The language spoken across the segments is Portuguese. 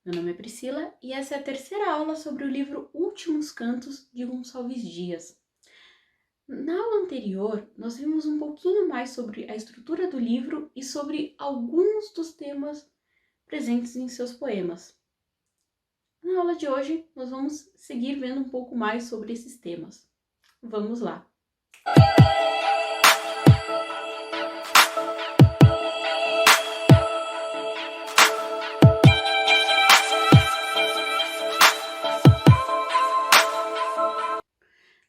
Meu nome é Priscila e essa é a terceira aula sobre o livro Últimos Cantos de Gonçalves Dias. Na aula anterior, nós vimos um pouquinho mais sobre a estrutura do livro e sobre alguns dos temas presentes em seus poemas. Na aula de hoje, nós vamos seguir vendo um pouco mais sobre esses temas. Vamos lá!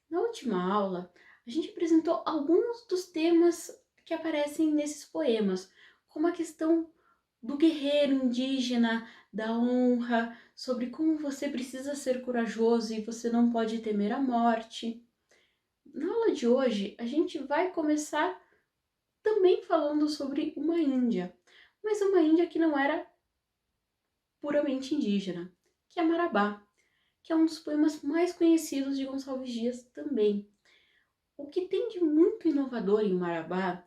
Na última aula, a gente apresentou alguns dos temas que aparecem nesses poemas, como a questão do guerreiro indígena, da honra, sobre como você precisa ser corajoso e você não pode temer a morte. Na aula de hoje, a gente vai começar também falando sobre uma Índia, mas uma Índia que não era puramente indígena, que é Marabá, que é um dos poemas mais conhecidos de Gonçalves Dias também. O que tem de muito inovador em Marabá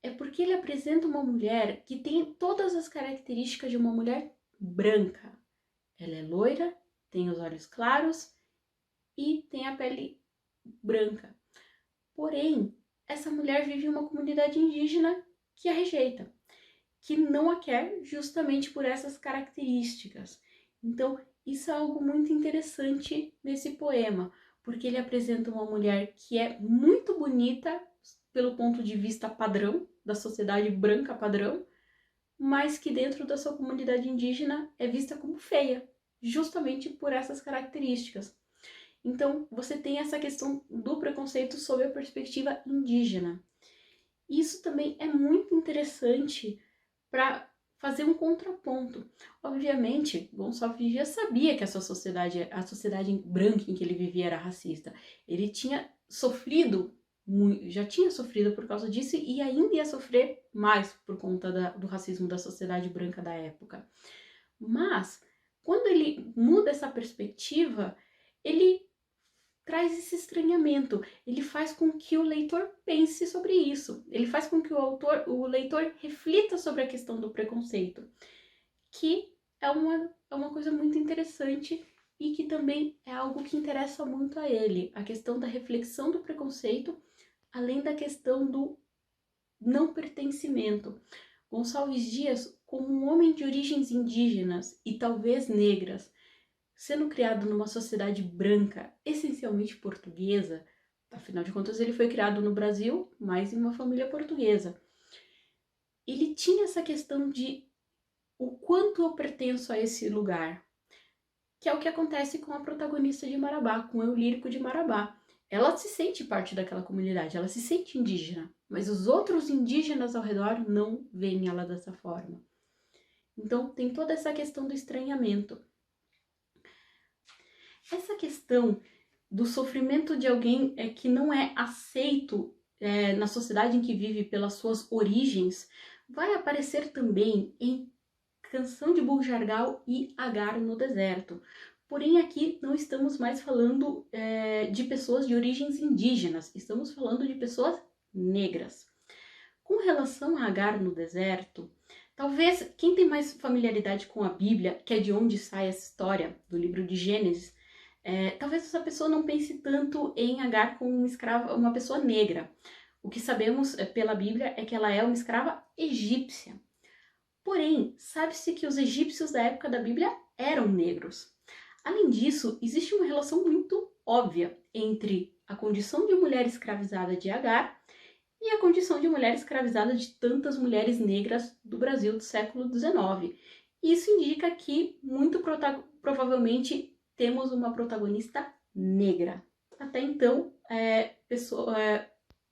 é porque ele apresenta uma mulher que tem todas as características de uma mulher branca. Ela é loira, tem os olhos claros e tem a pele branca. Porém, essa mulher vive em uma comunidade indígena que a rejeita, que não a quer justamente por essas características. Então, isso é algo muito interessante nesse poema, porque ele apresenta uma mulher que é muito bonita pelo ponto de vista padrão, da sociedade branca padrão, mas que dentro da sua comunidade indígena é vista como feia, justamente por essas características. Então, você tem essa questão do preconceito sob a perspectiva indígena. Isso também é muito interessante para fazer um contraponto. Obviamente, Gonçalves Dias sabia que a sociedade branca em que ele vivia era racista. Ele tinha sofrido, já tinha sofrido por causa disso e ainda ia sofrer mais por conta do racismo da sociedade branca da época. Mas, quando ele muda essa perspectiva, ele traz esse estranhamento, ele faz com que o leitor pense sobre isso, ele faz com que o leitor reflita sobre a questão do preconceito, que é uma coisa muito interessante e que também é algo que interessa muito a ele, a questão da reflexão do preconceito, além da questão do não pertencimento. Gonçalves Dias, como um homem de origens indígenas e talvez negras, sendo criado numa sociedade branca, essencialmente portuguesa, afinal de contas ele foi criado no Brasil, mas em uma família portuguesa. Ele tinha essa questão de o quanto eu pertenço a esse lugar, que é o que acontece com a protagonista de Marabá, com o eu lírico de Marabá. Ela se sente parte daquela comunidade, ela se sente indígena, mas os outros indígenas ao redor não veem ela dessa forma. Então tem toda essa questão do estranhamento. Essa questão do sofrimento de alguém que não é aceito na sociedade em que vive pelas suas origens vai aparecer também em Canção de Bujargal e Agar no Deserto. Porém, aqui não estamos mais falando de pessoas de origens indígenas, estamos falando de pessoas negras. Com relação a Agar no Deserto, talvez quem tem mais familiaridade com a Bíblia, que é de onde sai essa história do livro de Gênesis, talvez essa pessoa não pense tanto em Agar como uma escrava, uma pessoa negra. O que sabemos pela Bíblia é que ela é uma escrava egípcia. Porém, sabe-se que os egípcios da época da Bíblia eram negros. Além disso, existe uma relação muito óbvia entre a condição de mulher escravizada de Agar e a condição de mulher escravizada de tantas mulheres negras do Brasil do século XIX. Isso indica que, muito provavelmente, temos uma protagonista negra. Até então,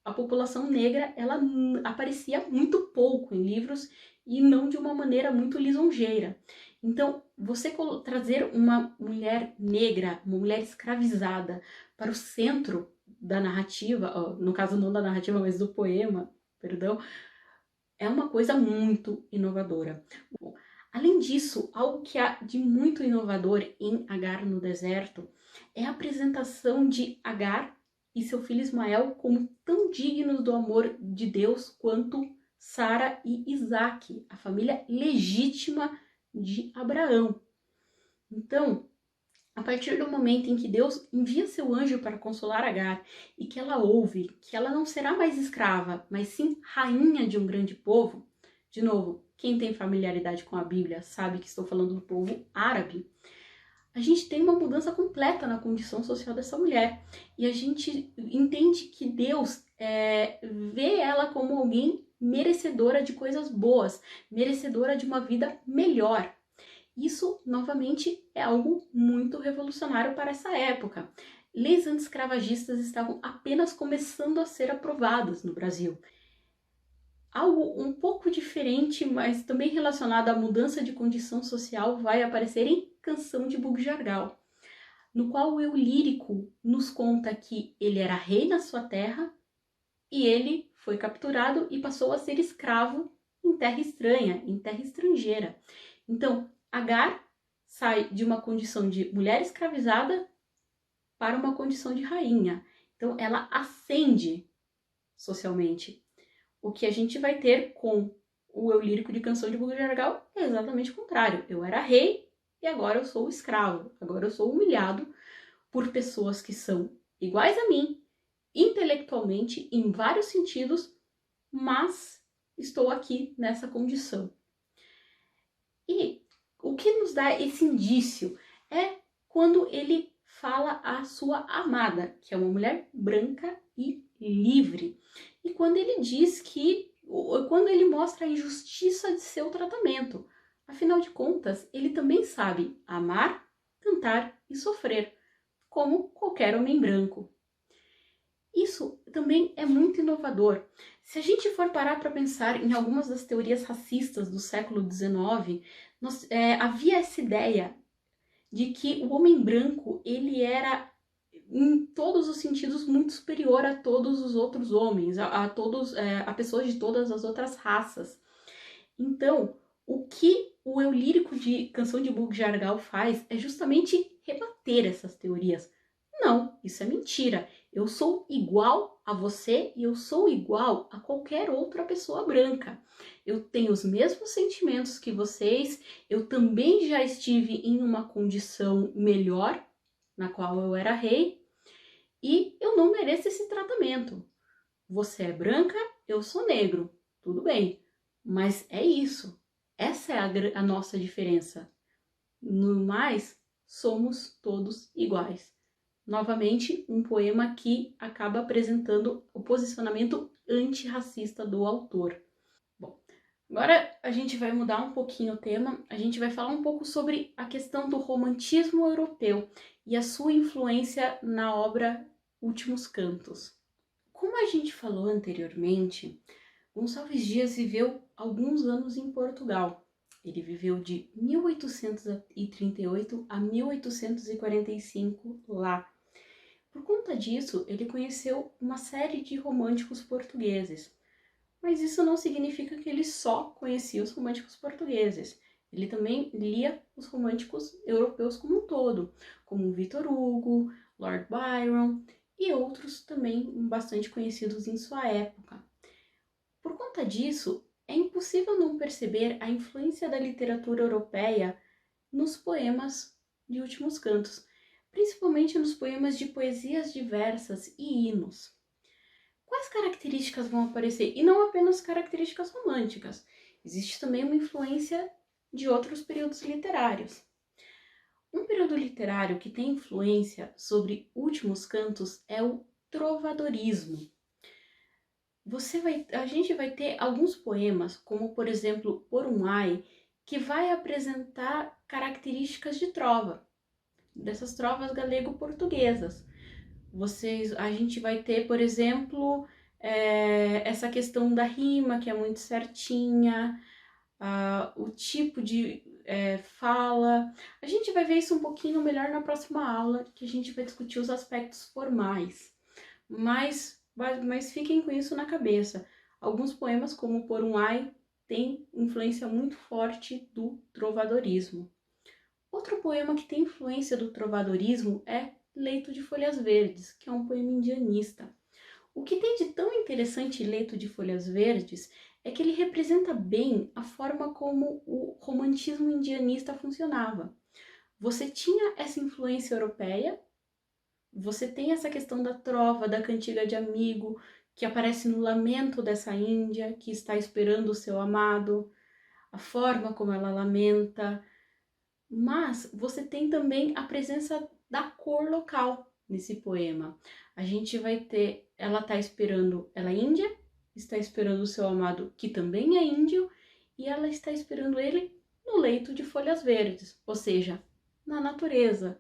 a população negra ela aparecia muito pouco em livros e não de uma maneira muito lisonjeira. Então, você trazer uma mulher negra, uma mulher escravizada para o centro da narrativa, no caso não da narrativa, mas do poema, perdão, é uma coisa muito inovadora. Bom, além disso, algo que há de muito inovador em Agar no Deserto é a apresentação de Agar e seu filho Ismael como tão dignos do amor de Deus quanto Sara e Isaac, a família legítima de Abraão. Então, a partir do momento em que Deus envia seu anjo para consolar Agar e que ela ouve que ela não será mais escrava, mas sim rainha de um grande povo, de novo, quem tem familiaridade com a Bíblia sabe que estou falando do povo árabe, a gente tem uma mudança completa na condição social dessa mulher. E a gente entende que Deus vê ela como alguém merecedora de coisas boas, merecedora de uma vida melhor. Isso, novamente, é algo muito revolucionário para essa época. Leis anti-escravagistas estavam apenas começando a ser aprovadas no Brasil. Algo um pouco diferente, mas também relacionado à mudança de condição social, vai aparecer em Canção de Bug-Jargal, no qual o eu lírico nos conta que ele era rei na sua terra e ele foi capturado e passou a ser escravo em terra estranha, em terra estrangeira. Então, Agar sai de uma condição de mulher escravizada para uma condição de rainha. Então, ela ascende socialmente. O que a gente vai ter com o eu lírico de Canção de Bug-Jargal é exatamente o contrário. Eu era rei e agora eu sou escravo. Agora eu sou humilhado por pessoas que são iguais a mim, intelectualmente, em vários sentidos, mas estou aqui nessa condição. E o que nos dá esse indício é quando ele fala à sua amada, que é uma mulher branca e livre. E quando ele diz que, quando ele mostra a injustiça de seu tratamento. Afinal de contas, ele também sabe amar, cantar e sofrer, como qualquer homem branco. Isso também é muito inovador. Se a gente for parar para pensar em algumas das teorias racistas do século XIX, havia essa ideia de que o homem branco ele era em todos os sentidos muito superior a todos os outros homens, a pessoas de todas as outras raças. Então, o que o eu lírico de Canção de Bug-Jargal faz é justamente rebater essas teorias. Não, isso é mentira. Eu sou igual a você e eu sou igual a qualquer outra pessoa branca. Eu tenho os mesmos sentimentos que vocês, eu também já estive em uma condição melhor, na qual eu era rei, e eu não mereço esse tratamento. Você é branca, eu sou negro, tudo bem, mas é isso. Essa é a nossa diferença. No mais, somos todos iguais. Novamente, um poema que acaba apresentando o posicionamento antirracista do autor. Bom, agora a gente vai mudar um pouquinho o tema, a gente vai falar um pouco sobre a questão do romantismo europeu e a sua influência na obra Últimos Cantos. Como a gente falou anteriormente, Gonçalves Dias viveu alguns anos em Portugal. Ele viveu de 1838 a 1845 lá. Por conta disso, ele conheceu uma série de românticos portugueses. Mas isso não significa que ele só conhecia os românticos portugueses. Ele também lia os românticos europeus como um todo, como Victor Hugo, Lord Byron e outros também bastante conhecidos em sua época. Por conta disso, é impossível não perceber a influência da literatura europeia nos poemas de Últimos Cantos, principalmente nos poemas de poesias diversas e hinos. Quais características vão aparecer? E não apenas características românticas. Existe também uma influência de outros períodos literários. Um período literário que tem influência sobre Últimos Cantos é o trovadorismo. A gente vai ter alguns poemas, como por exemplo Por um Ai, que vai apresentar características de trova, dessas trovas galego-portuguesas. A gente vai ter, por exemplo, essa questão da rima, que é muito certinha, o tipo de fala. A gente vai ver isso um pouquinho melhor na próxima aula, que a gente vai discutir os aspectos formais. Mas fiquem com isso na cabeça. Alguns poemas, como Por um Ai, têm influência muito forte do trovadorismo. Outro poema que tem influência do trovadorismo é Leito de Folhas Verdes, que é um poema indianista. O que tem de tão interessante Leito de Folhas Verdes é que ele representa bem a forma como o romantismo indianista funcionava. você tinha essa influência europeia, você tem essa questão da trova, da cantiga de amigo, que aparece no lamento dessa Índia, que está esperando o seu amado, a forma como ela lamenta, mas você tem também a presença da cor local nesse poema. A gente vai ter, ela está esperando, ela é índia, está esperando o seu amado, que também é índio, e ela está esperando ele no leito de folhas verdes, ou seja, na natureza,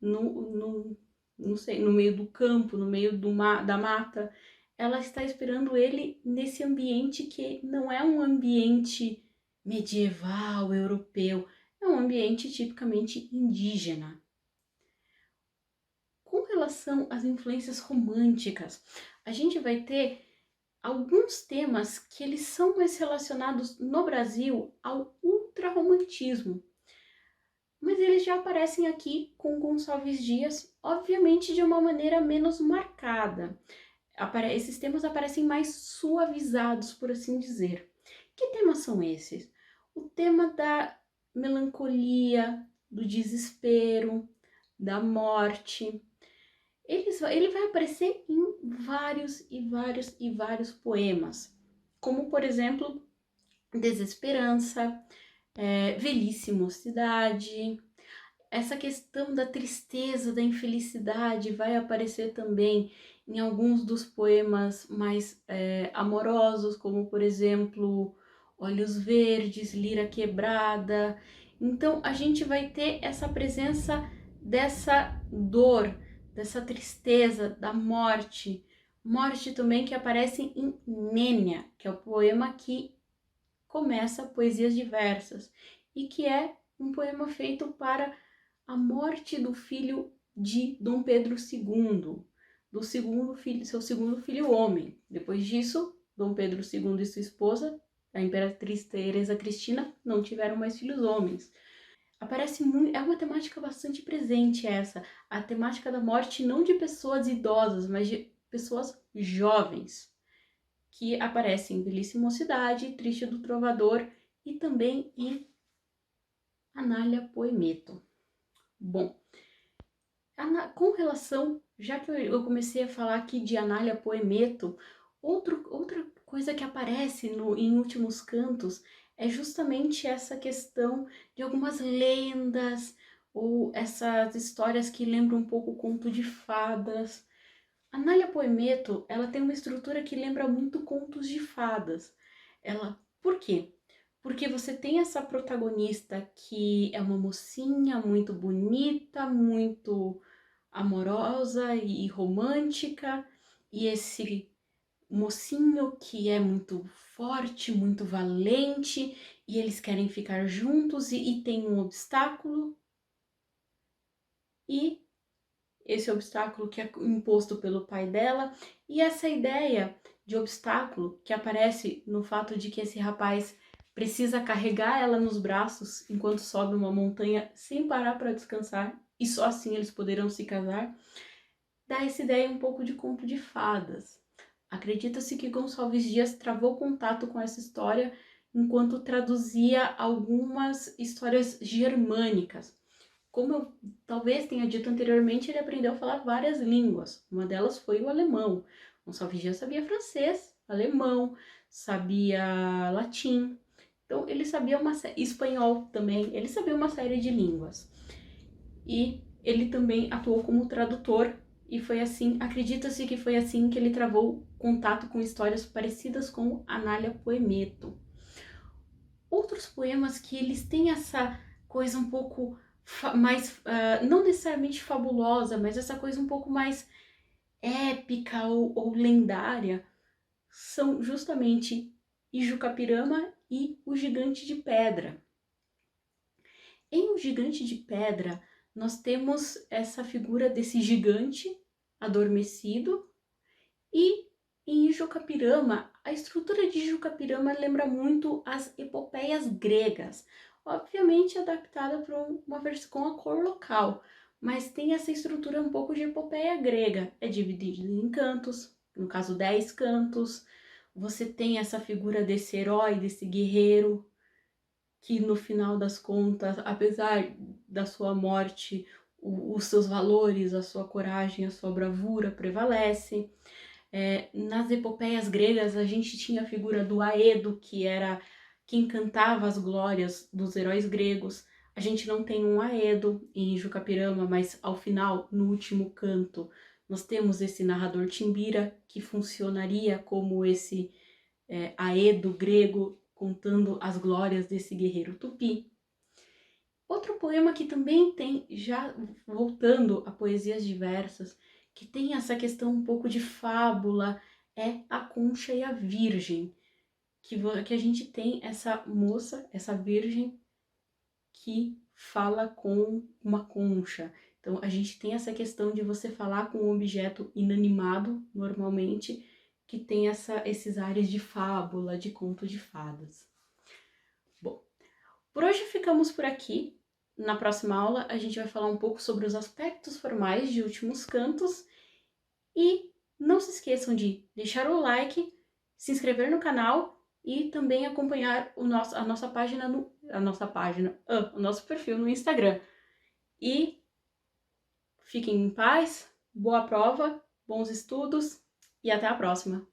não sei, no meio do campo, no meio da mata. Ela está esperando ele nesse ambiente que não é um ambiente medieval, europeu, é um ambiente tipicamente indígena. Com relação às influências românticas, a gente vai ter alguns temas que eles são mais relacionados no Brasil ao ultrarromantismo, mas eles já aparecem aqui com Gonçalves Dias, obviamente de uma maneira menos marcada. Esses temas aparecem mais suavizados, por assim dizer. Que temas são esses? O tema da melancolia, do desespero, da morte. Ele vai aparecer em vários e vários e vários poemas, como por exemplo, Desesperança, Velhice e Mocidade. Essa questão da tristeza, da infelicidade vai aparecer também em alguns dos poemas mais amorosos, como por exemplo, Olhos Verdes, Lira Quebrada. Então a gente vai ter essa presença dessa dor, dessa tristeza, da morte. Morte também que aparece em Nênia, que é o poema que começa Poesias Diversas e que é um poema feito para a morte do filho de Dom Pedro II, do segundo filho, seu segundo filho homem. Depois disso, Dom Pedro II e sua esposa, a imperatriz Teresa Cristina, não tiveram mais filhos homens. Aparece muito, é uma temática bastante presente essa, a temática da morte não de pessoas idosas, mas de pessoas jovens, que aparece em Velhice e Mocidade, Triste do Trovador e também em Anália Poemeto. Bom, com relação, já que eu comecei a falar aqui de Anália Poemeto, outra coisa que aparece em Últimos Cantos é justamente essa questão de algumas lendas ou essas histórias que lembram um pouco o conto de fadas. Anália Poemeto, ela tem uma estrutura que lembra muito contos de fadas. Por quê? Porque você tem essa protagonista que é uma mocinha muito bonita, muito amorosa e romântica, e esse mocinho que é muito forte, muito valente, e eles querem ficar juntos e tem um obstáculo, e esse obstáculo que é imposto pelo pai dela, e essa ideia de obstáculo que aparece no fato de que esse rapaz precisa carregar ela nos braços enquanto sobe uma montanha sem parar para descansar, e só assim eles poderão se casar, dá essa ideia um pouco de conto de fadas. Acredita-se que Gonçalves Dias travou contato com essa história enquanto traduzia algumas histórias germânicas. Como eu talvez tenha dito anteriormente, ele aprendeu a falar várias línguas. Uma delas foi o alemão. Gonçalves Dias sabia francês, alemão, sabia latim. Então ele sabia espanhol também. Ele sabia uma série de línguas. E ele também atuou como tradutor e foi assim, acredita-se que foi assim que ele travou contato com histórias parecidas com Anália Poemeto. Outros poemas que eles têm essa coisa um pouco mais, não necessariamente fabulosa, mas essa coisa um pouco mais épica ou lendária, são justamente Ijucapirama e O Gigante de Pedra. Em O Gigante de Pedra, nós temos essa figura desse gigante adormecido e em Ijucapirama, a estrutura de Ijucapirama lembra muito as epopeias gregas, obviamente adaptada para uma versão com a cor local, mas tem essa estrutura um pouco de epopeia grega, é dividido em cantos, no caso 10 cantos, você tem essa figura desse herói, desse guerreiro, que no final das contas, apesar da sua morte, os seus valores, a sua coragem, a sua bravura prevalece. Nas epopeias gregas, a gente tinha a figura do Aedo, que era quem cantava as glórias dos heróis gregos. A gente não tem um Aedo em Jucapirama, mas ao final, no último canto, nós temos esse narrador Timbira, que funcionaria como esse Aedo grego, contando as glórias desse guerreiro tupi. Outro poema que também tem, já voltando a poesias diversas, que tem essa questão um pouco de fábula, é A Concha e a Virgem, que a gente tem essa moça, essa virgem, que fala com uma concha. Então a gente tem essa questão de você falar com um objeto inanimado, normalmente, que tem esses ares de fábula, de conto de fadas. Bom, por hoje ficamos por aqui. Na próxima aula a gente vai falar um pouco sobre os aspectos formais de Últimos Cantos e não se esqueçam de deixar o like, se inscrever no canal e também acompanhar o nosso perfil no Instagram. E fiquem em paz, boa prova, bons estudos e até a próxima!